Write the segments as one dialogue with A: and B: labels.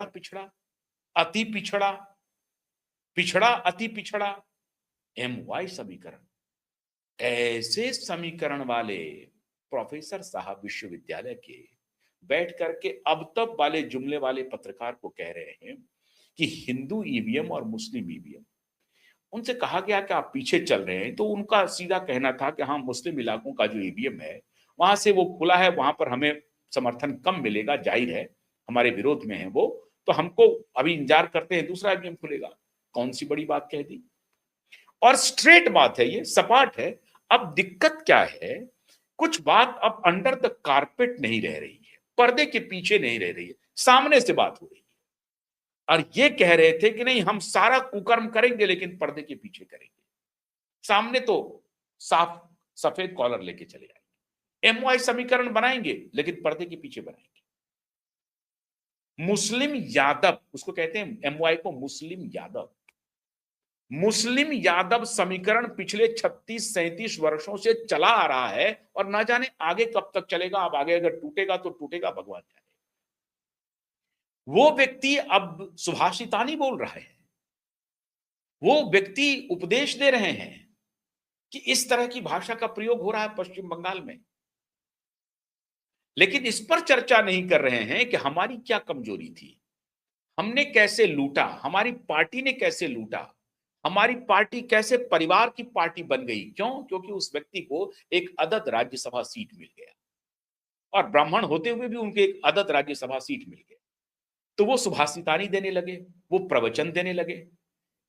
A: पिछड़ा, अति पिछड़ा, पिछड़ा अति पिछड़ा, MY समीकरण। ऐसे समीकरण वाले प्रोफेसर साहब विश्वविद्यालय के बैठ करके अब तक वाले जुमले वाले पत्रकार को कह रहे हैं कि हिंदू ईवीएम और मुस्लिम ईवीएम। उनसे कहा गया कि आप पीछे चल रहे हैं, तो उनका सीधा कहना था कि हाँ, मुस्लिम इलाकों का जो ईवीएम है वहां से वो खुला है, वहां पर हमें समर्थन कम मिलेगा, जाहिर है हमारे विरोध में है वो, तो हमको अभी इंतजार करते हैं दूसरा ईवीएम खुलेगा। कौन सी बड़ी बात कह दी, और स्ट्रेट बात है, ये सपाट है। अब दिक्कत क्या है, कुछ बात अब अंडर द कारपेट नहीं रह रही है, पर्दे के पीछे नहीं रह रही है, सामने से बात हो रही है। और ये कह रहे थे कि नहीं, हम सारा कुकर्म करेंगे लेकिन पर्दे के पीछे करेंगे, सामने तो साफ सफेद कॉलर लेके चले आएंगे, MY समीकरण बनाएंगे लेकिन पर्दे के पीछे बनाएंगे। मुस्लिम यादव उसको कहते हैं, MY को मुस्लिम यादव। मुस्लिम यादव समीकरण पिछले 36-37 वर्षों से चला आ रहा है और ना जाने आगे कब तक चलेगा। अब आगे अगर टूटेगा तो टूटेगा, भगवान जाने। वो व्यक्ति अब सुभाषितानी बोल रहा है, वो व्यक्ति उपदेश दे रहे हैं कि इस तरह की भाषा का प्रयोग हो रहा है पश्चिम बंगाल में, लेकिन इस पर चर्चा नहीं कर रहे हैं कि हमारी क्या कमजोरी थी, हमने कैसे लूटा, हमारी पार्टी ने कैसे लूटा, हमारी पार्टी कैसे परिवार की पार्टी बन गई। क्यों? क्योंकि उस व्यक्ति को एक अदद राज्यसभा सीट मिल गया, और ब्राह्मण होते हुए भी उनके एक अदद राज्यसभा सीट मिल गया, तो वो सुभाषितानी देने लगे, वो प्रवचन देने लगे।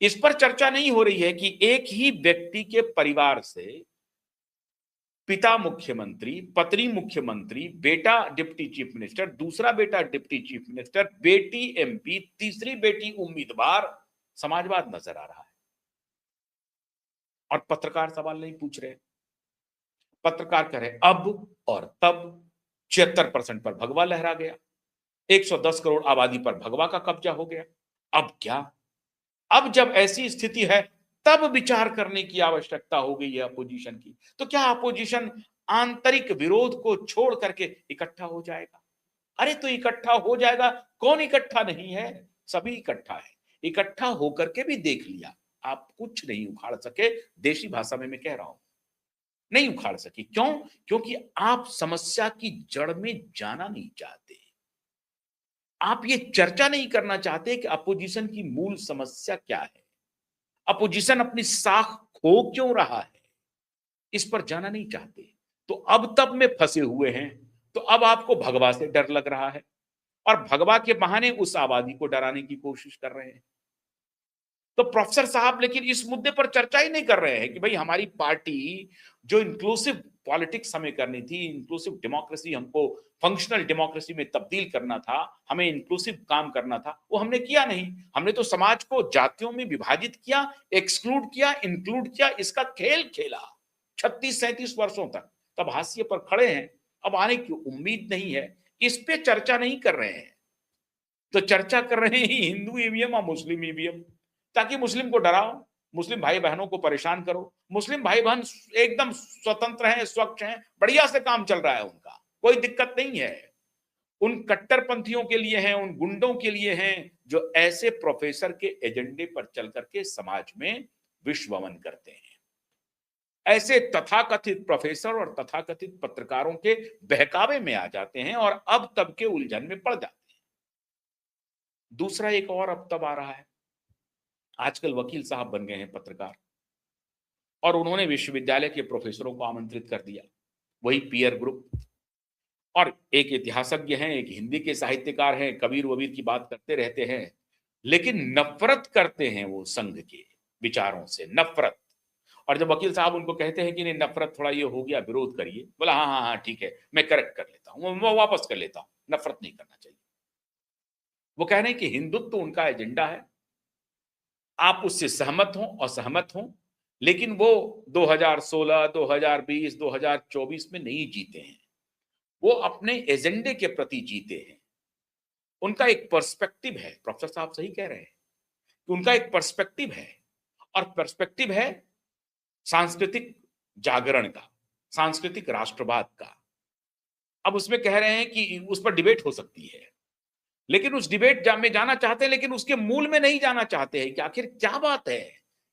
A: इस पर चर्चा नहीं हो रही है कि एक ही व्यक्ति के परिवार से पिता मुख्यमंत्री, पत्नी मुख्यमंत्री, बेटा डिप्टी चीफ मिनिस्टर, दूसरा बेटा डिप्टी चीफ मिनिस्टर, बेटी MP, तीसरी बेटी उम्मीदवार, समाजवाद नजर आ रहा है। और पत्रकार सवाल नहीं पूछ रहे, पत्रकार कह रहे अब और तब 76% पर भगवा लहरा गया, 110 करोड़ आबादी पर भगवा का कब्जा हो गया। अब क्या? अब जब ऐसी स्थिति है तब विचार करने की आवश्यकता हो गई है अपोजिशन की। तो क्या अपोजिशन आंतरिक विरोध को छोड़ करके इकट्ठा हो जाएगा? अरे तो इकट्ठा हो जाएगा, कौन इकट्ठा नहीं है? सभी इकट्ठा है। इकट्ठा होकर के भी देख लिया, आप कुछ नहीं उखाड़ सके। देशी भाषा में मैं कह रहा हूं, नहीं उखाड़ सकी। क्यों? क्योंकि आप समस्या की जड़ में जाना नहीं चाहते, आप ये चर्चा नहीं करना चाहते कि अपोजिशन की मूल समस्या क्या है, अपोजिशन अपनी साख खो क्यों रहा है, इस पर जाना नहीं चाहते। तो अब तब में फंसे हुए हैं, तो अब आपको भगवा से डर लग रहा है, और भगवा के बहाने उस आबादी को डराने की कोशिश कर रहे हैं। तो प्रोफेसर साहब लेकिन इस मुद्दे पर चर्चा ही नहीं कर रहे हैं कि भाई हमारी पार्टी जो इंक्लूसिव पॉलिटिक्स हमें करनी थी, इंक्लूसिव डेमोक्रेसी, हमको फंक्शनल डेमोक्रेसी में तब्दील करना था, हमें इंक्लूसिव काम करना था, वो हमने किया नहीं। हमने तो समाज को जातियों में विभाजित किया, एक्सक्लूड किया, इंक्लूड किया, इसका खेल खेला 36-37 वर्षों तक। तब हाशिए पर खड़े हैं, अब आने की उम्मीद नहीं है, इस पे चर्चा नहीं कर रहे हैं। तो चर्चा कर रहे हैं हिंदू ईवीएम और मुस्लिम ईवीएम, ताकि मुस्लिम को डराओ, मुस्लिम भाई बहनों को परेशान करो। मुस्लिम भाई बहन एकदम स्वतंत्र हैं, स्वच्छ हैं, बढ़िया से काम चल रहा है उनका, कोई दिक्कत नहीं है। उन कट्टरपंथियों के लिए हैं, उन गुंडों के लिए हैं जो ऐसे प्रोफेसर के एजेंडे पर चल करके समाज में विश्वमन करते हैं। ऐसे तथाकथित प्रोफेसर और तथाकथित पत्रकारों के बहकावे में आ जाते हैं और अब तब के उलझन में पड़ जाते हैं। दूसरा एक और अब तब आ रहा है, आजकल वकील साहब बन गए हैं पत्रकार, और उन्होंने विश्वविद्यालय के प्रोफेसरों को आमंत्रित कर दिया, वही पीयर ग्रुप। और एक इतिहासज्ञ हैं, एक हिंदी के साहित्यकार हैं, कबीर वबीर की बात करते रहते हैं, लेकिन नफरत करते हैं वो संघ के विचारों से, नफरत। और जब वकील साहब उनको कहते हैं कि नहीं नफरत थोड़ा ये हो गया, विरोध करिए, बोला हाँ हाँ हाँ ठीक है, मैं करेक्ट कर लेता हूं, मैं वापस कर लेता हूं, नफरत नहीं करना चाहिए। वो कह रहे हैं कि हिंदुत्व तो उनका एजेंडा है, आप उससे सहमत हो असहमत हो, लेकिन वो 2016, 2020, 2024 में नहीं जीते हैं, वो अपने एजेंडे के प्रति जीते हैं। उनका एक पर्सपेक्टिव है, प्रोफेसर साहब सही कह रहे हैं कि उनका एक पर्सपेक्टिव है, और पर्सपेक्टिव है सांस्कृतिक जागरण का, सांस्कृतिक राष्ट्रवाद का। अब उसमें कह रहे हैं कि उस पर डिबेट हो सकती है, लेकिन उस डिबेट में जाना चाहते हैं, लेकिन उसके मूल में नहीं जाना चाहते हैं कि आखिर क्या बात है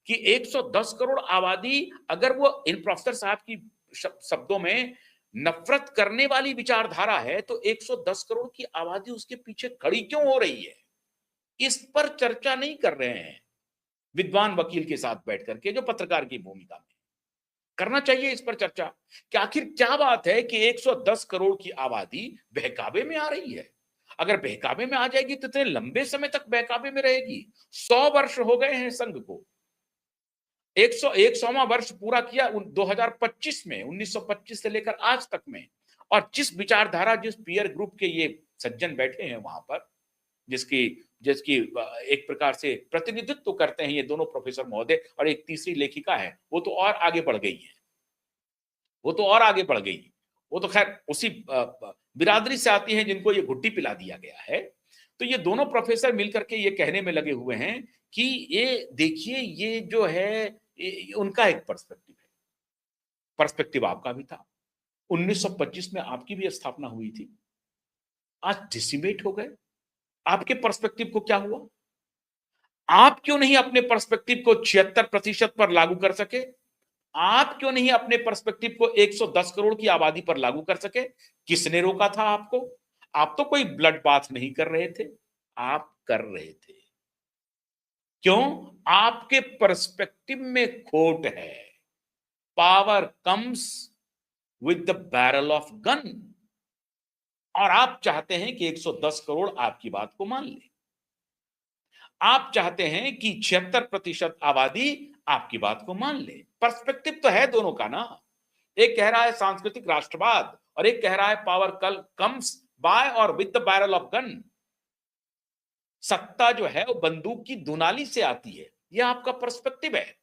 A: कि 110 करोड़ आबादी, अगर वो इन प्रोफेसर साहब की शब्दों में नफरत करने वाली विचारधारा है, तो 110 करोड़ की आबादी उसके पीछे खड़ी क्यों हो रही है? इस पर चर्चा नहीं कर रहे हैं विद्वान वकील के साथ बैठ करके, जो पत्रकार की भूमिका में करना चाहिए इस पर चर्चा कि आखिर क्या बात है कि 110 करोड़ की आबादी बहकावे में आ रही है। अगर बहकावे में आ जाएगी तो इतने लंबे समय तक बहकावे में रहेगी। 100 वर्ष हो गए हैं संघ को, 101वां वर्ष पूरा किया 2025 में, 1925 से लेकर आज तक में। और जिस विचारधारा, जिस पीयर ग्रुप के ये सज्जन बैठे हैं वहां पर, जिसकी जिसकी एक प्रकार से प्रतिनिधित्व करते हैं ये दोनों प्रोफेसर महोदय, और एक तीसरी लेखिका है, वो तो और आगे बढ़ गई है, वो तो और आगे बढ़ गई। वो तो खैर उसी बिरादरी से आती है जिनको ये घुट्टी पिला दिया गया है। तो ये दोनों प्रोफेसर मिलकर के ये कहने में लगे हुए हैं कि ये देखिए, ये जो है उनका एक पर्सपेक्टिव है, पर्सपेक्टिव आपका भी था। 1925 में आपकी भी स्थापना हुई थी, आज डिसिमेट हो गए। आपके पर्सपेक्टिव को क्या हुआ? आप क्यों नहीं अपने पर्सपेक्टिव को 76% पर लागू कर सके? आप क्यों नहीं अपने पर्सपेक्टिव को 110 करोड़ की आबादी पर लागू कर सके? किसने रोका था आपको? आप तो कोई ब्लड बाथ नहीं कर रहे थे, आप कर रहे थे। क्यों? आपके पर्सपेक्टिव में खोट है। Power comes with the barrel of gun. और आप चाहते हैं कि 110 करोड़ आपकी बात को मान ले। आप चाहते हैं कि 76% आबादी आपकी बात को मान ले। पर्सपेक्टिव तो है दोनों का ना। एक कह रहा है सांस्कृतिक राष्ट्रवाद और एक कह रहा है पावर कल कम्स बाय और with the barrel of gun. सत्ता जो है वो बंदूक की दुनाली से आती है, यह आपका पर्सपेक्टिव है।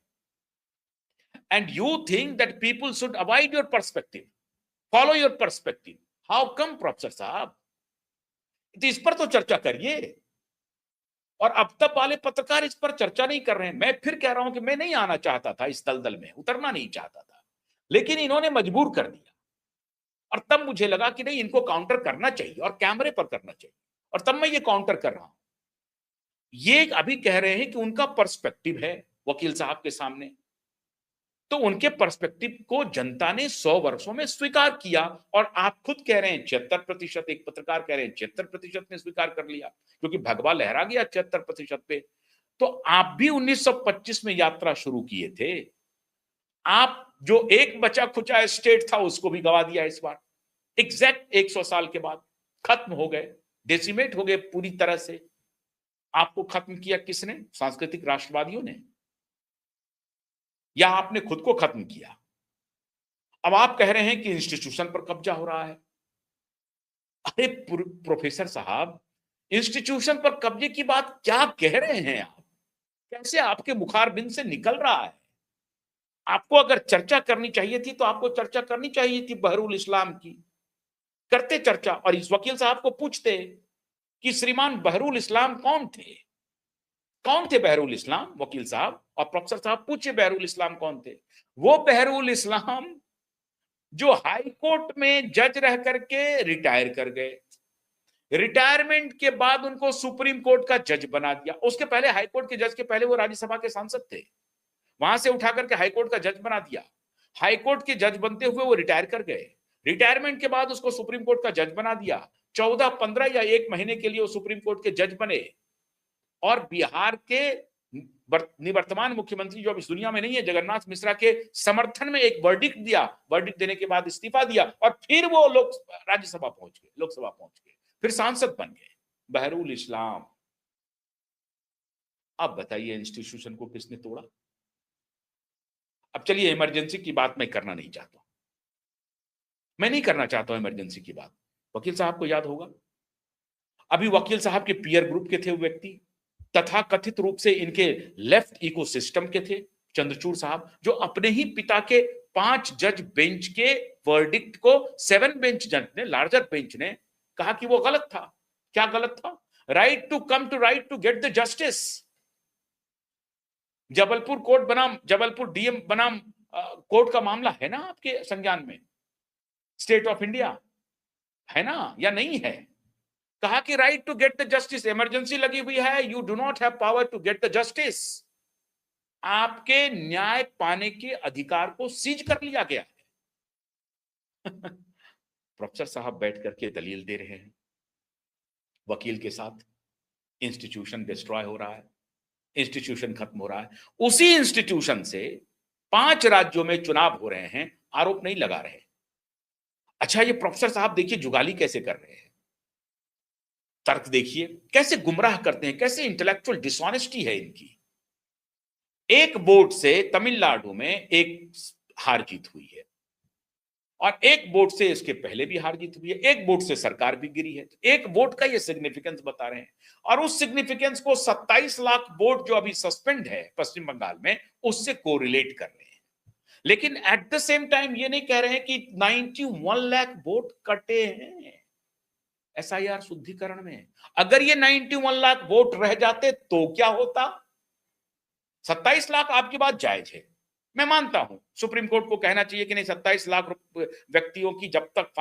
A: And you think that people should avoid your perspective, follow your perspective. How come professor साहब? तो इस पर तो चर्चा करिए। और अब तक वाले पत्रकार इस पर चर्चा नहीं कर रहे हैं। मैं फिर कह रहा हूं कि मैं नहीं आना चाहता था, इस दलदल में उतरना नहीं चाहता था, लेकिन इन्होंने मजबूर कर दिया। और तब मुझे लगा कि नहीं, इनको काउंटर करना चाहिए और कैमरे पर करना चाहिए। और तब मैं ये काउंटर कर रहा हूं। ये अभी कह रहे हैं कि उनका पर्सपेक्टिव है वकील साहब के सामने, तो उनके पर्सपेक्टिव को जनता ने 100 वर्षों में स्वीकार किया। और आप खुद कह रहे हैं 76%, एक पत्रकार कह रहे हैं 76% ने स्वीकार कर लिया, क्योंकि भगवा लहरा गया 76% पे। तो आप भी 1925 में यात्रा शुरू किए थे। आप जो एक बचा खुचा स्टेट था उसको भी गवा दिया इस बार। एग्जैक्ट 100 साल के बाद खत्म हो गए, डेसिमेट हो गए पूरी तरह से। आपको खत्म किया किसने? सांस्कृतिक राष्ट्रवादियों ने, या आपने खुद को खत्म किया? अब आप कह रहे हैं कि इंस्टीट्यूशन पर कब्जा हो रहा है। अरे प्रोफेसर साहब, इंस्टीट्यूशन पर कब्जे की बात क्या कह रहे हैं आप? कैसे आपके मुखारबिंद से निकल रहा है? आपको अगर चर्चा करनी चाहिए थी तो आपको चर्चा करनी चाहिए थी बहरुल इस्लाम की। करते चर्चा और इस वकील साहब को पूछते कि श्रीमान बहरुल इस्लाम कौन थे? कौन थे बहरुल इस्लाम? वकील साहब और प्रोफेसर साहब पूछे बहरुल इस्लाम कौन थे? वो बहरुल इस्लाम जो हाई कोर्ट में जज रह करके रिटायर कर गए, रिटायरमेंट के बाद उनको सुप्रीम कोर्ट का जज बना दिया। उसके पहले हाई कोर्ट के जज के पहले वो राज्यसभा के सांसद थे, वहां से उठा करके हाई कोर्ट का जज बना दिया। हाई कोर्ट के जज बनते हुए वो रिटायर कर गए, रिटायरमेंट के बाद उसको सुप्रीम कोर्ट का जज बना दिया। 14, 15 या 1 महीने के लिए वो सुप्रीम कोर्ट के जज बने। और बिहार के निवर्तमान मुख्यमंत्री, जो अब इस दुनिया में नहीं है, जगन्नाथ मिश्रा के समर्थन में एक वर्डिक्ट दिया। वर्डिक्ट देने के बाद इस्तीफा दिया और फिर वो लोग राज्यसभा पहुंच गए, लोकसभा पहुंच गए, फिर सांसद बन गए बहरुल इस्लाम। अब बताइए इंस्टीट्यूशन को किसने तोड़ा? अब चलिए, इमरजेंसी की बात मैं करना नहीं चाहता, मैं नहीं करना चाहता हूं इमरजेंसी की बात। वकील साहब को याद होगा, अभी वकील साहब के पीयर ग्रुप के थे वो व्यक्ति, तथा कथित रूप से इनके लेफ्ट इकोसिस्टम के थे, चंद्रचूड़ साहब, जो अपने ही पिता के 5 जज बेंच के वर्डिक्ट को 7 बेंच जज ने, लार्जर बेंच ने कहा कि वो गलत था। क्या गलत था? Right to come to right to get the justice. Jabalpur court बनाम, जबलपुर डीएम बनाम कोर्ट का मामला है ना आपके संज्ञान में, स्टेट ऑफ इंडिया है ना, या नहीं है? कहा कि right to get the justice, emergency लगी हुई है, you do not have power to get the justice. आपके न्याय पाने के अधिकार को सीज कर लिया गया है। प्रोफेसर साहब बैठ करके दलील दे रहे हैं वकील के साथ, इंस्टीट्यूशन डिस्ट्रॉय हो रहा है, इंस्टीट्यूशन खत्म हो रहा है। उसी इंस्टीट्यूशन से 5 राज्यों में चुनाव हो रहे हैं, आरोप नहीं लगा रहे। अच्छा, ये प्रोफेसर साहब देखिए जुगाली कैसे कर रहे हैं, तर्क देखिए कैसे गुमराह करते हैं, कैसे इंटेलेक्चुअल डिसऑनेस्टी है इनकी। एक वोट से तमिलनाडु में एक हार जीत हुई है, और एक वोट से इसके पहले भी हार जीत हुई है, एक वोट से सरकार भी गिरी है। एक वोट का ये सिग्निफिकेंस बता रहे हैं, और उस सिग्निफिकेंस को 27 लाख वोट जो अभी सस्पेंड है पश्चिम बंगाल में, उससे कोरिलेट कर रहे हैं। लेकिन एट द सेम टाइम ये नहीं कह रहे हैं कि 91 लाख वोट कटे हैं एसआईआर शुद्धिकरण में। अगर ये 91 लाख वोट रह जाते तो क्या होता? 27 लाख आपकी बात जायज है, मैं मानता हूं सुप्रीम कोर्ट को कहना चाहिए कि नहीं, 27 लाख व्यक्तियों की जब तक